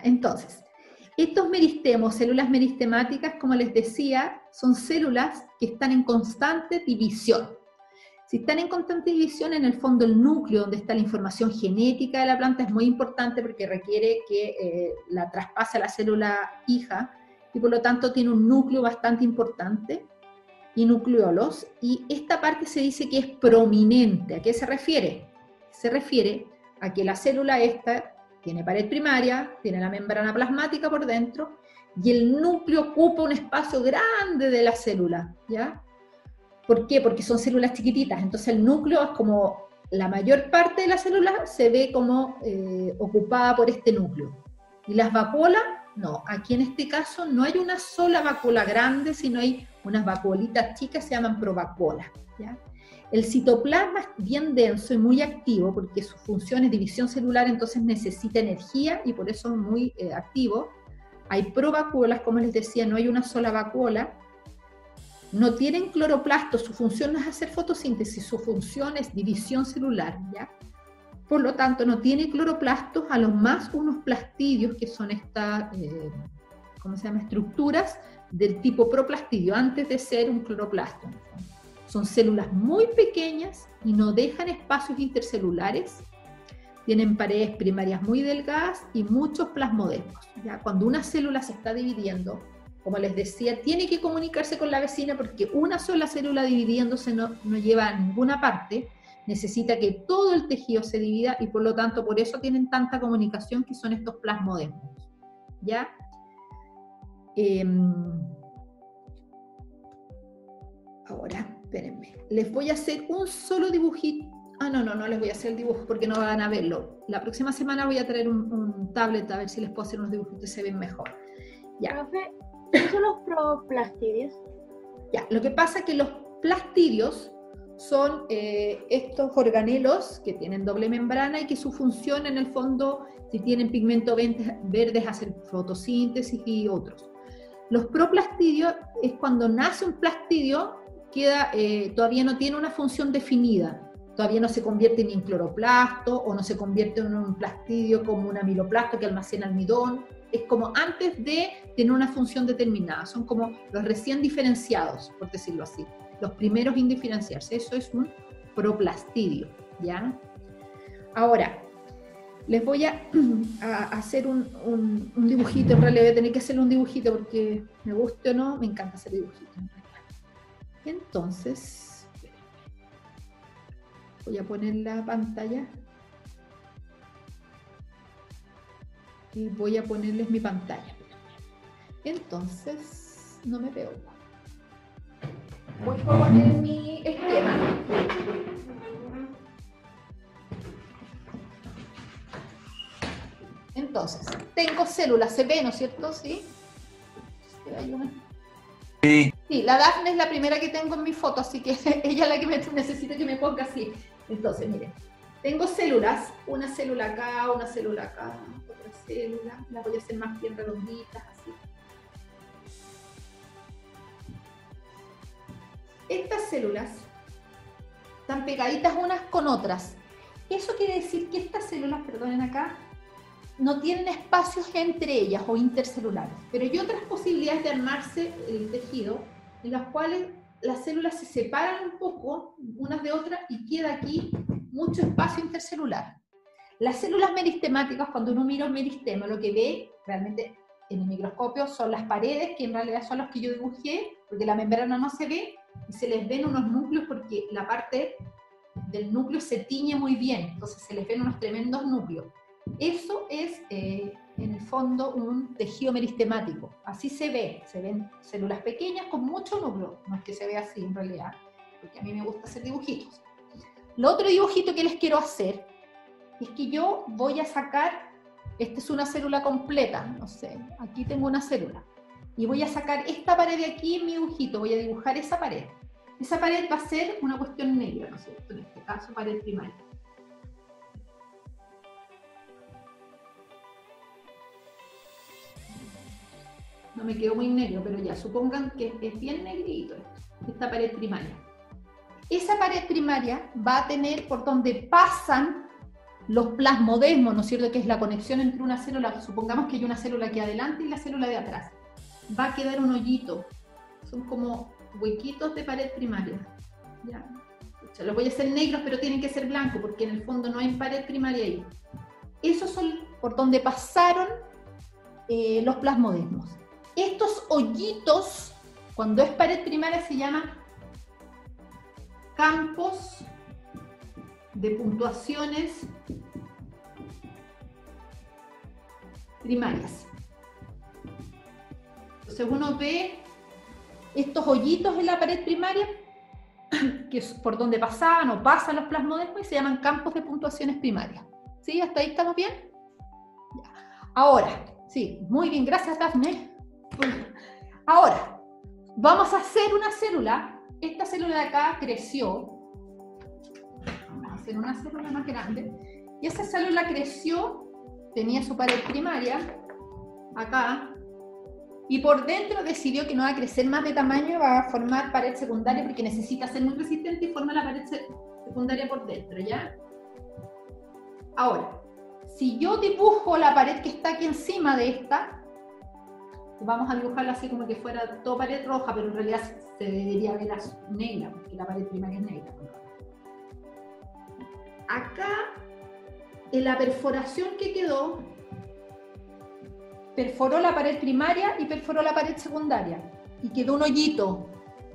entonces, estos meristemos, células meristemáticas, como les decía, son células que están en constante división. Si están en constante división, en el fondo el núcleo donde está la información genética de la planta es muy importante porque requiere que la traspase a la célula hija y por lo tanto tiene un núcleo bastante importante y nucleolos, y esta parte se dice que es prominente. ¿A qué se refiere? Se refiere a que la célula esta tiene pared primaria, tiene la membrana plasmática por dentro, y el núcleo ocupa un espacio grande de la célula, ¿ya? ¿Por qué? Porque son células chiquititas, entonces el núcleo es como la mayor parte de la célula se ve como ocupada por este núcleo. Y las vacuolas, no, aquí en este caso no hay una sola vacuola grande, sino hay unas vacuolitas chicas, se llaman provacuolas, ¿ya? El citoplasma es bien denso y muy activo porque su función es división celular, entonces necesita energía y por eso es muy activo. Hay provacuolas, como les decía, no hay una sola vacuola. No tienen cloroplastos, su función no es hacer fotosíntesis, su función es división celular, ¿ya? Por lo tanto, no tiene cloroplastos, a lo más unos plastidios, que son estas, ¿cómo se llama?, estructuras del tipo proplastidio, antes de ser un cloroplasto. Son células muy pequeñas y no dejan espacios intercelulares, tienen paredes primarias muy delgadas y muchos plasmodesmos, ¿ya? Cuando una célula se está dividiendo, como les decía, tiene que comunicarse con la vecina porque una sola célula dividiéndose no lleva a ninguna parte, necesita que todo el tejido se divida y por lo tanto por eso tienen tanta comunicación, que son estos plasmodesmos, ¿ya? Ahora, espérenme, les voy a hacer un solo dibujito. No les voy a hacer el dibujo porque no van a verlo. La próxima semana voy a traer un tablet a ver si les puedo hacer unos dibujitos que se ven mejor. Ya. Profe, ¿qué son los proplastidios? Ya, lo que pasa es que los plastidios son estos organelos que tienen doble membrana y que su función en el fondo, si tienen pigmento verde, es hacer fotosíntesis y otros. Los proplastidios es cuando nace un plastidio, todavía no tiene una función definida, todavía no se convierte ni en cloroplasto o no se convierte en un plastidio como un amiloplasto que almacena almidón. Es como antes de tener una función determinada, son como los recién diferenciados, por decirlo así, los primeros en diferenciarse. Eso es un proplastidio, ¿ya? Ahora, les voy a hacer un dibujito. En realidad voy a tener que hacerle un dibujito porque me guste o no, me encanta hacer dibujitos. Entonces, voy a poner la pantalla y voy a ponerles mi pantalla. Entonces, no me veo. Voy a poner mi esquema. Entonces, tengo células, se ve, ¿no es cierto? ¿Sí? Sí. Sí, la Dafne es la primera que tengo en mi foto, así que ella es la que necesita que me ponga así. Entonces, miren, tengo células, una célula acá, otra célula, las voy a hacer más bien redonditas, así. Estas células están pegaditas unas con otras. Eso quiere decir que estas células, perdonen acá, no tienen espacios entre ellas o intercelulares, pero hay otras posibilidades de armarse el tejido en las cuales las células se separan un poco unas de otras y queda aquí mucho espacio intercelular. Las células meristemáticas, cuando uno mira un meristema, lo que ve realmente en el microscopio son las paredes, que en realidad son las que yo dibujé, porque la membrana no se ve, y se les ven unos núcleos porque la parte del núcleo se tiñe muy bien, entonces se les ven unos tremendos núcleos. Eso es, en el fondo, un tejido meristemático. Así se ven células pequeñas con mucho núcleo. No es que se vea así en realidad, porque a mí me gusta hacer dibujitos. Lo otro dibujito que les quiero hacer es que yo voy a sacar, esta es una célula completa, no sé, aquí tengo una célula, y voy a sacar esta pared de aquí en mi dibujito, voy a dibujar esa pared. Esa pared va a ser una cuestión negra, ¿no es cierto? En este caso, pared primaria. No me quedó muy negro, pero ya, supongan que es bien negrito esta pared primaria. Esa pared primaria va a tener por donde pasan los plasmodesmos, ¿no es cierto?, que es la conexión entre una célula, supongamos que hay una célula aquí adelante y la célula de atrás, va a quedar un hoyito, son como huequitos de pared primaria, ¿ya? O sea, los voy a hacer negros, pero tienen que ser blancos, porque en el fondo no hay pared primaria ahí. Esos son por donde pasaron los plasmodesmos. Estos hoyitos, cuando es pared primaria, se llaman campos de puntuaciones primarias. Entonces uno ve estos hoyitos en la pared primaria, que es por donde pasaban o pasan los plasmodesmos, y se llaman campos de puntuaciones primarias. ¿Sí? ¿Hasta ahí estamos bien? Ya. Ahora, sí, muy bien, gracias Dafne. Ahora, vamos a hacer una célula. Esta célula de acá creció. Vamos a hacer una célula más grande. Y esa célula creció, tenía su pared primaria, acá, y por dentro decidió que no va a crecer más de tamaño, va a formar pared secundaria porque necesita ser muy resistente y forma la pared secundaria por dentro, ¿ya? Ahora, si yo dibujo la pared que está aquí encima de esta, vamos a dibujarla así como que fuera toda pared roja, pero en realidad se debería ver negra, porque la pared primaria es negra. Acá, en la perforación que quedó, perforó la pared primaria y perforó la pared secundaria, y quedó un hoyito,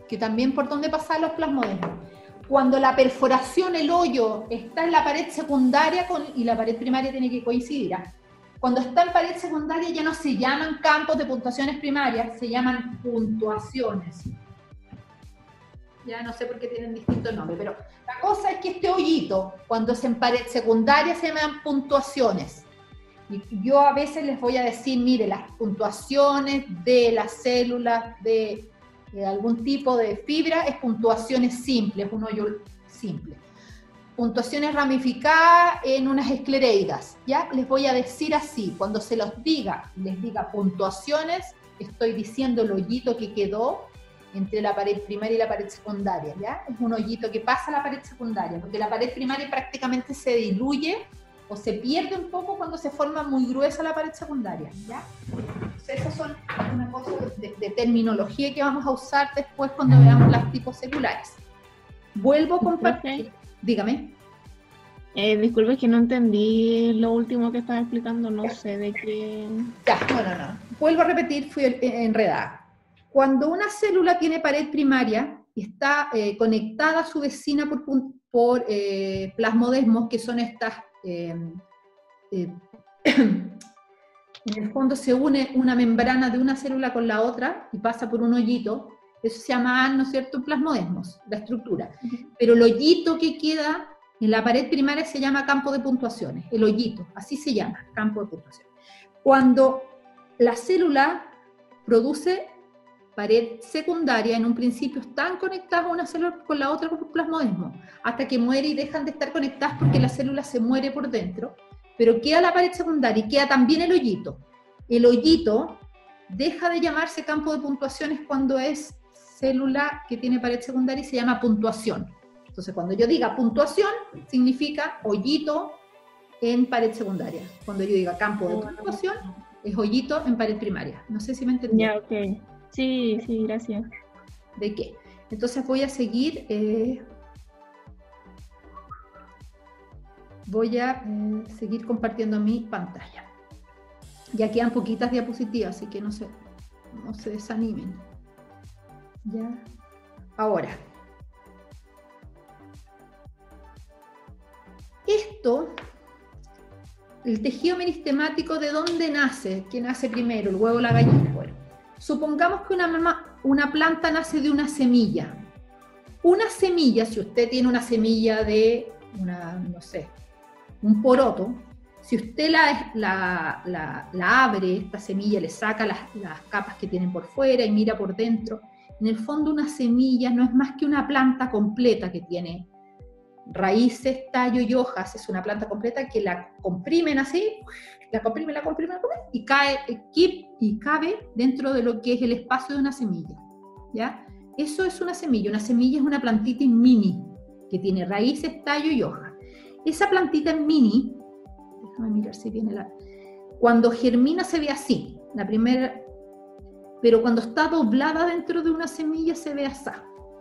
que también por donde pasaban los plasmodesmos. Cuando la perforación, el hoyo, está en la pared secundaria y la pared primaria tiene que coincidir. Cuando está en pared secundaria ya no se llaman campos de puntuaciones primarias, se llaman puntuaciones. Ya no sé por qué tienen distintos nombres, pero la cosa es que este hoyito, cuando es en pared secundaria, se llaman puntuaciones. Y yo a veces les voy a decir, mire, las puntuaciones de las células de algún tipo de fibra es puntuaciones simples, un hoyo simple. Puntuaciones ramificadas en unas esclereidas, ¿ya? Les voy a decir así, cuando se los diga, les diga puntuaciones, estoy diciendo el hoyito que quedó entre la pared primaria y la pared secundaria, ¿ya? Es un hoyito que pasa a la pared secundaria, porque la pared primaria prácticamente se diluye o se pierde un poco cuando se forma muy gruesa la pared secundaria, ¿ya? Entonces, esas son una cosa de terminología que vamos a usar después cuando veamos los tipos celulares. Vuelvo a compartir. Dígame. Disculpe que no entendí lo último que estaba explicando, no sé de qué... Ya, no. Vuelvo a repetir, fui enredada. Cuando una célula tiene pared primaria y está conectada a su vecina por plasmodesmos, que son estas... en el fondo se une una membrana de una célula con la otra y pasa por un hoyito, eso se llama, ¿no es cierto?, plasmodesmos, la estructura. Pero el hoyito que queda en la pared primaria se llama campo de puntuaciones, el hoyito, así se llama, campo de puntuaciones. Cuando la célula produce pared secundaria, en un principio están conectadas una célula con la otra por plasmodesmo, hasta que muere y dejan de estar conectadas porque la célula se muere por dentro, pero queda la pared secundaria y queda también el hoyito. El hoyito deja de llamarse campo de puntuaciones cuando es célula que tiene pared secundaria y se llama puntuación. Entonces, cuando yo diga puntuación, significa hoyito en pared secundaria. Cuando yo diga campo de puntuación, es hoyito en pared primaria. No sé si me entendí. Ya, ok. Sí, gracias. ¿De qué? Entonces voy a seguir... seguir compartiendo mi pantalla. Ya quedan poquitas diapositivas, así que no se desanimen. Ya. Ahora. Esto, el tejido meristemático, ¿de dónde nace? ¿Qué nace primero, el huevo o la gallina? Bueno, supongamos que una planta nace de una semilla. Una semilla, si usted tiene una semilla de, un poroto, si usted la abre, esta semilla, le saca las capas que tienen por fuera y mira por dentro, en el fondo una semilla no es más que una planta completa que tiene raíces, tallo y hojas. Es una planta completa que la comprimen así, la comprimen y cabe dentro de lo que es el espacio de una semilla, ¿ya? Eso es una semilla. Una semilla es una plantita mini que tiene raíces, tallo y hojas. Esa plantita mini déjame mirar si viene la... Cuando germina se ve así, la primera, pero cuando está doblada dentro de una semilla se ve así.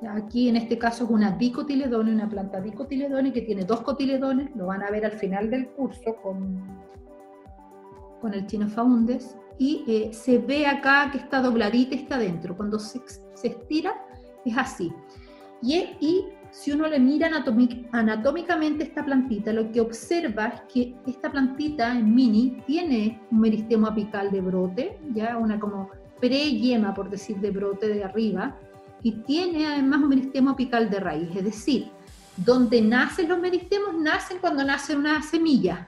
Aquí en este caso es una dicotiledone, una planta dicotiledone que tiene 2 cotiledones, lo van a ver al final del curso con el Chino Faúndes, y se ve acá que está dobladita y está dentro. Cuando se estira es así. Y si uno le mira anatómicamente esta plantita, lo que observa es que esta plantita en mini tiene un meristemo apical de brote, ya una como pre-yema, por decir, de brote de arriba, y tiene además un meristemo apical de raíz, es decir, donde nacen los meristemos, nacen cuando nace una semilla,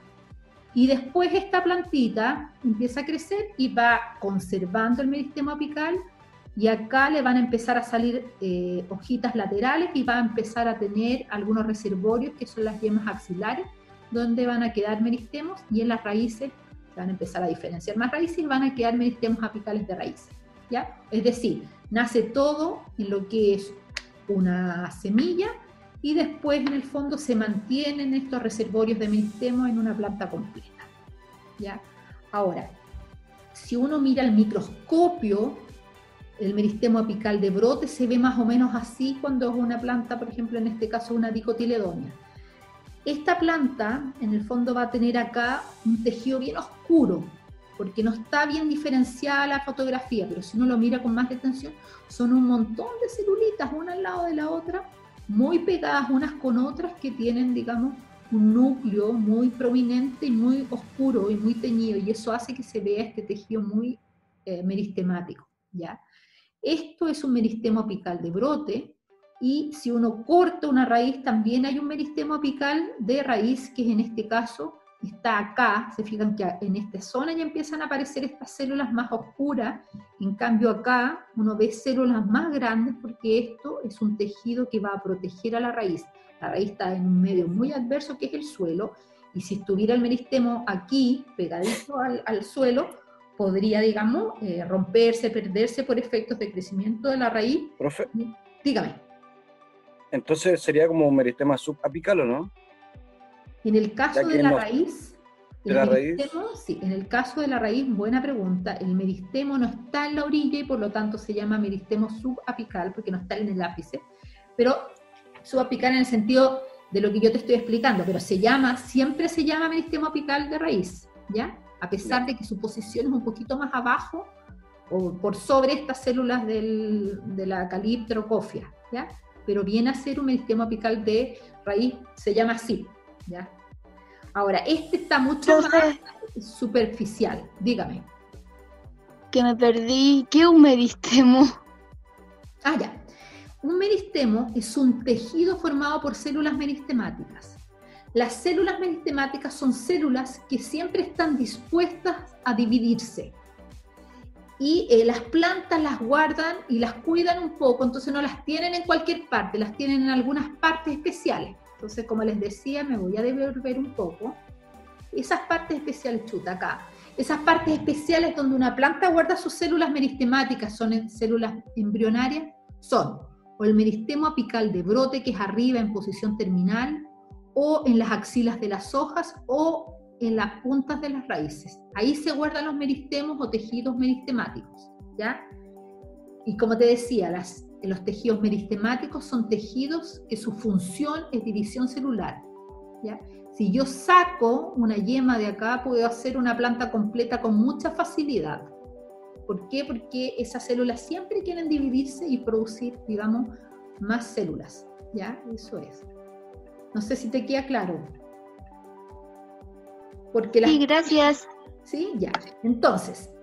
y después esta plantita empieza a crecer y va conservando el meristemo apical, y acá le van a empezar a salir hojitas laterales y va a empezar a tener algunos reservorios que son las yemas axilares, donde van a quedar meristemos, y en las raíces se van a empezar a diferenciar más raíces y van a quedar meristemos apicales de raíces, ¿ya? Es decir, nace todo en lo que es una semilla y después en el fondo se mantienen estos reservorios de meristemos en una planta completa, ¿ya? Ahora, si uno mira al microscopio, el meristemo apical de brote se ve más o menos así cuando es una planta, por ejemplo, en este caso una dicotiledonia. Esta planta, en el fondo, va a tener acá un tejido bien oscuro, porque no está bien diferenciada la fotografía, pero si uno lo mira con más detención, son un montón de celulitas, una al lado de la otra, muy pegadas unas con otras, que tienen, digamos, un núcleo muy prominente y muy oscuro y muy teñido, y eso hace que se vea este tejido muy meristemático, ¿ya? Esto es un meristemo apical de brote, y si uno corta una raíz también hay un meristemo apical de raíz, que en este caso está acá. Se fijan que en esta zona ya empiezan a aparecer estas células más oscuras, en cambio acá uno ve células más grandes, porque esto es un tejido que va a proteger a la raíz. La raíz está en un medio muy adverso que es el suelo, y si estuviera el meristemo aquí pegadito al suelo, podría, digamos, romperse, perderse por efectos de crecimiento de la raíz. Profe, Dígame. entonces sería como un meristema subapical, ¿o no? En el caso de la raíz, ¿De la raíz? sí, en el caso de la raíz, buena pregunta, el meristemo no está en la orilla y por lo tanto se llama meristemo subapical, porque no está en el ápice, pero subapical en el sentido de lo que yo te estoy explicando, pero siempre se llama meristemo apical de raíz, ¿ya? A pesar de que su posición es un poquito más abajo o por sobre estas células de la caliptrocofia, ¿ya? Pero viene a ser un meristemo apical de raíz, se llama así, ¿ya? Ahora, este está mucho más superficial, dígame. Que me perdí. ¿Qué es un meristemo? Ah, ya. Un meristemo es un tejido formado por células meristemáticas. Las células meristemáticas son células que siempre están dispuestas a dividirse. Y las plantas las guardan y las cuidan un poco, entonces no las tienen en cualquier parte, las tienen en algunas partes especiales. Entonces, como les decía, me voy a devolver un poco. Esas partes especiales, chuta, acá. Esas partes especiales donde una planta guarda sus células meristemáticas, son células embrionarias, son o el meristemo apical de brote, que es arriba en posición terminal, o en las axilas de las hojas, o en las puntas de las raíces. Ahí se guardan los meristemos o tejidos meristemáticos, ¿ya? Y como te decía, los tejidos meristemáticos son tejidos que su función es división celular, ¿ya? Si yo saco una yema de acá, puedo hacer una planta completa con mucha facilidad. ¿Por qué? Porque esas células siempre quieren dividirse y producir, digamos, más células, ¿ya? Eso es. No sé si te queda claro. Porque Sí, gracias. ¿Sí? Ya. Entonces,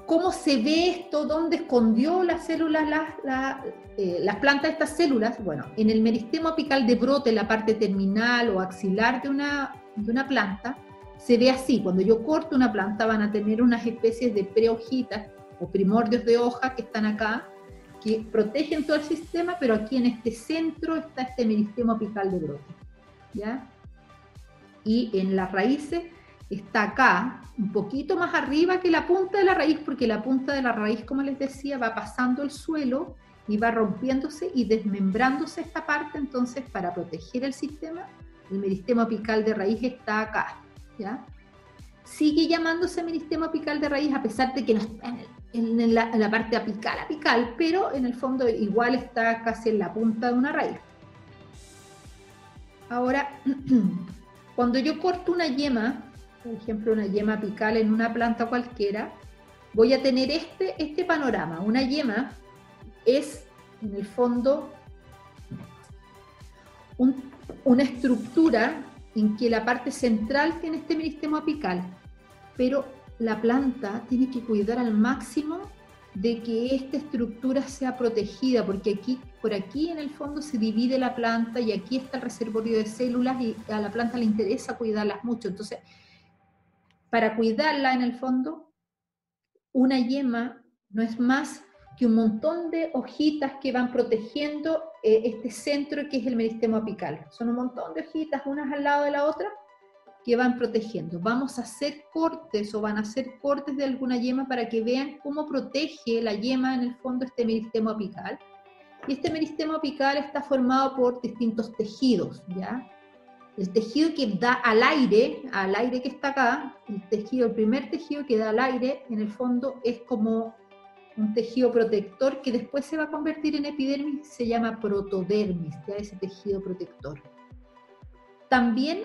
¿cómo se ve esto? ¿Dónde escondió las células, las plantas de estas células? Bueno, en el meristemo apical de brote, en la parte terminal o axilar de una planta, se ve así. Cuando yo corto una planta van a tener unas especies de prehojitas o primordios de hoja que están acá, que protegen todo el sistema, pero aquí en este centro está este meristemo apical de brote, ¿ya? Y en las raíces está acá, un poquito más arriba que la punta de la raíz, porque la punta de la raíz, como les decía, va pasando el suelo y va rompiéndose y desmembrándose esta parte. Entonces, para proteger el sistema, el meristemo apical de raíz está acá, ¿ya? Sigue llamándose meristema apical de raíz, a pesar de que no está en la parte apical, pero en el fondo igual está casi en la punta de una raíz. Ahora, cuando yo corto una yema, por ejemplo una yema apical en una planta cualquiera, voy a tener este panorama. Una yema es, en el fondo, una estructura en que la parte central tiene este meristema apical, pero la planta tiene que cuidar al máximo de que esta estructura sea protegida, porque por aquí en el fondo se divide la planta y aquí está el reservorio de células y a la planta le interesa cuidarlas mucho. Entonces, para cuidarla en el fondo, una yema no es más que un montón de hojitas que van protegiendo este centro que es el meristema apical. Son un montón de hojitas, unas al lado de la otra, que van protegiendo. Vamos a hacer cortes o van a hacer cortes de alguna yema para que vean cómo protege la yema en el fondo este meristema apical. Y este meristema apical está formado por distintos tejidos, ¿ya? El tejido que da al aire que está acá, el primer tejido que da al aire, en el fondo es como un tejido protector que después se va a convertir en epidermis, se llama protodermis, ya ese tejido protector. También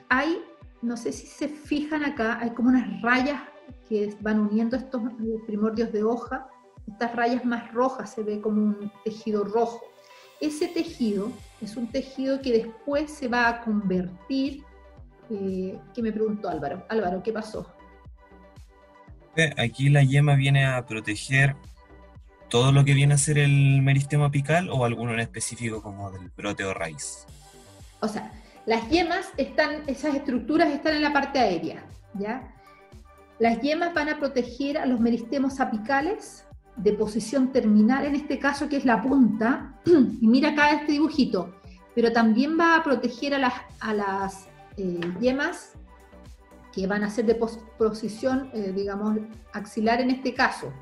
hay, no sé si se fijan acá, hay como unas rayas que van uniendo estos primordios de hoja, estas rayas más rojas, se ve como un tejido rojo. Ese tejido es un tejido que después se va a convertir, que me preguntó Álvaro. Álvaro, ¿qué pasó? Aquí la yema viene a proteger todo lo que viene a ser el meristema apical o alguno en específico como del brote o raíz. O sea, las yemas esas estructuras están en la parte aérea, ¿ya? Las yemas van a proteger a los meristemos apicales de posición terminal, en este caso que es la punta, y mira acá este dibujito, pero también va a proteger a las yemas que van a ser de posición, digamos, axilar en este caso.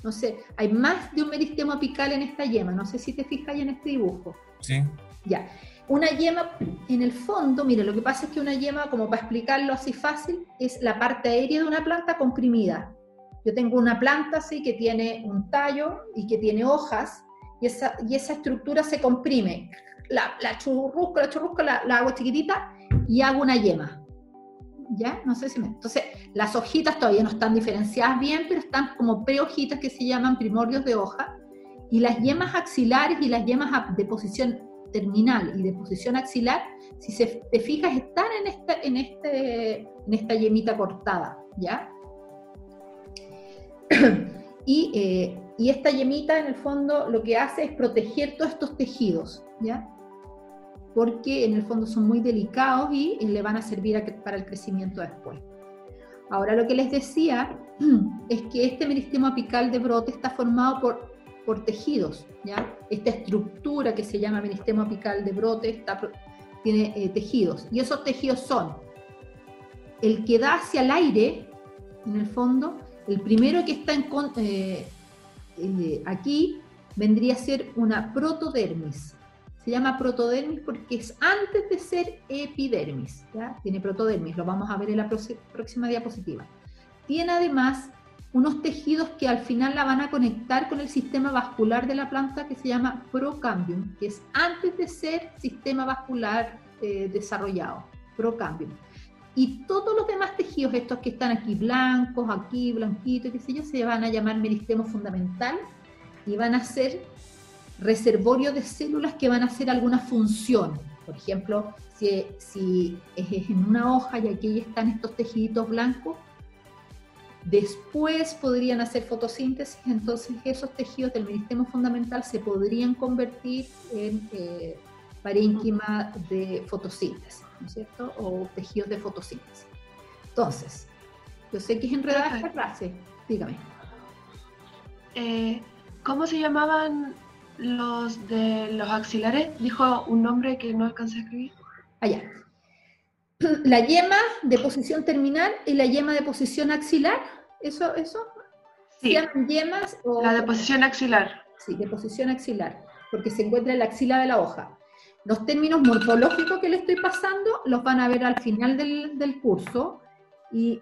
No sé, hay más de un meristemo apical en esta yema, no sé si te fijas en este dibujo. Sí. Ya, una yema, en el fondo, mira, lo que pasa es que una yema, como para explicarlo así fácil, es la parte aérea de una planta comprimida. Yo tengo una planta así que tiene un tallo y que tiene hojas, y esa estructura se comprime. La churrusco, la hago chiquitita y hago una yema. ¿Ya? No sé si Entonces, las hojitas todavía no están diferenciadas bien, pero están como prehojitas que se llaman primordios de hoja, y las yemas axilares y las yemas de posición terminal y de posición axilar, si te fijas, están en esta yemita cortada, ¿ya? Y esta yemita, en el fondo, lo que hace es proteger todos estos tejidos, ¿ya? Porque en el fondo son muy delicados y le van a servir para el crecimiento después. Ahora, lo que les decía es que este meristemo apical de brote está formado por tejidos, ¿ya? Esta estructura que se llama meristemo apical de brote tiene tejidos, y esos tejidos son el que da hacia el aire, en el fondo, el primero que está aquí vendría a ser una protodermis. Se llama protodermis porque es antes de ser epidermis, ¿ya? Tiene protodermis, lo vamos a ver en la próxima diapositiva. Tiene además unos tejidos que al final la van a conectar con el sistema vascular de la planta, que se llama procambium, que es antes de ser sistema vascular desarrollado, procambium. Y todos los demás tejidos, estos que están aquí blancos, aquí blanquitos, qué sé yo, se van a llamar meristemo fundamental y van a ser reservorio de células que van a hacer alguna función. Por ejemplo, si es en una hoja y aquí están estos tejiditos blancos, después podrían hacer fotosíntesis, entonces esos tejidos del meristemo fundamental se podrían convertir en parénquima de fotosíntesis, ¿no es cierto? O tejidos de fotosíntesis. Entonces, yo sé que es enredada esta clase, dígame. ¿Cómo se llamaban los de los axilares? Dijo un nombre que no alcancé a escribir. Allá. La yema de posición terminal y la yema de posición axilar, ¿eso? Sí. ¿Se llaman yemas? O... La de posición axilar. Sí, de posición axilar, porque se encuentra en la axila de la hoja. Los términos morfológicos que le estoy pasando los van a ver al final del curso. Y,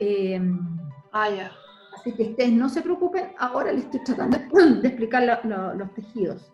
Ya. así que ustedes no se preocupen, ahora les estoy tratando de explicar los tejidos.